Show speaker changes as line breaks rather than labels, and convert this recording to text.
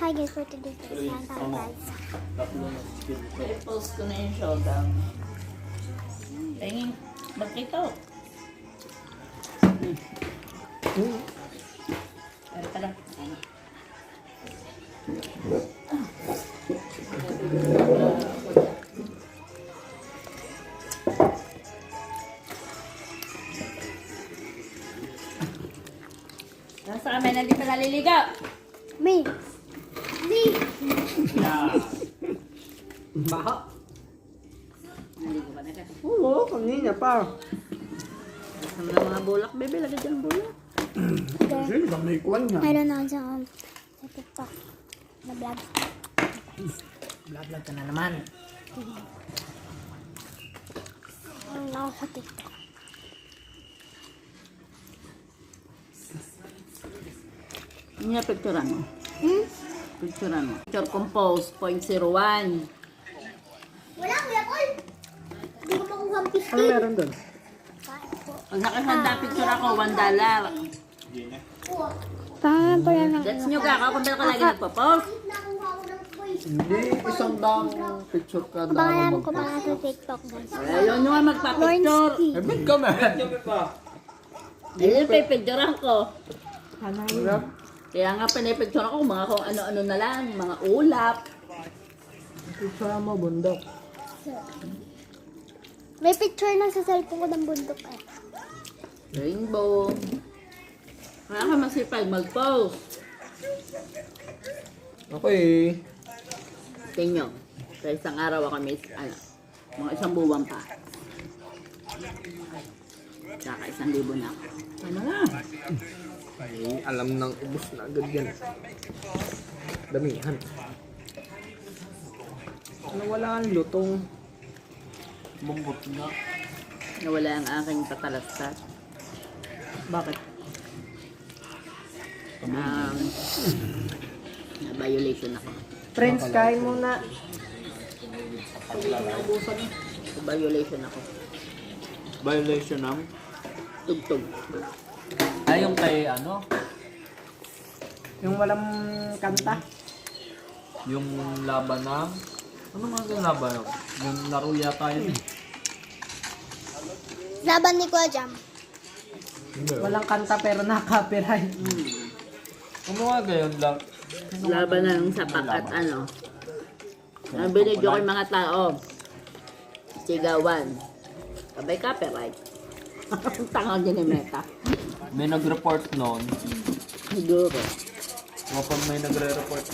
Hi guys, for today's video, guys.
I-post ko na yung showdown. Tingin, magkito. Pero pala. Nasa kami, nandito naliligaw.
Me.
Baha.
Naligo ka na ka.
Oo, kanina pa.
Kasama ng mga bulak, bebe. Lagay dyan ang bulak.
Kasi may kuwan nga.
Mayroon na sa TikTok. Na vlog.
Vlog ka na naman.
Mayroon na ako sa TikTok.
Ano yung picturean mo?
Hmm?
Picturean mo. Picture compose, 0.01.
Wala, Kuya Paul. Hindi ko makuha ang
Ano meron doon?
Pag nakasanda picture ako, $1.
Paano pala ng
Gets nyo ka, ako kung ko lagi nagpo-post.
Hindi, isang daang picture ka na
Kabangalan ko pa sa TikTok, guys.
Ayaw nyo nga magpa-picture.
Eh, ba't ka man?
Ayun, pipicturean ko.
Ano?
Kaya nga pinipicture ako, mga kung ano-ano na lang, mga ulap.
Picture mo, bundok.
May picture na sa cellphone ko ng bundok eh.
Rainbow. Kaya ka masipag mag-post.
Okay.
Tingyo. Sa isang araw ako may, mga isang buwan pa. Saka 1,000 na ako. Ano nga?
Ay, alam nang ubos na agad yan. Damihan. Nawala ang lutong. Bungot na.
Nawala ang aking patalastas.
Bakit?
Na-violation ako.
Friends, kain muna.
Na-violation ako.
Violation ng?
Tugtog.
Ay, yung kay ano?
Yung walang kanta.
Yung laban ng? Ano nga yung laban ng? Yung laro yata yun eh.
Laban ni Kuya Jam.
Walang kanta pero na-copyright.
Ano nga gayon lang?
Laban ng sapak at ano. Binidyo ko yung mga tao. Sigawan. Sabay copyright. Tangang din yung meta.
May nag-report noon.
Siguro.
Kapag may nagre-report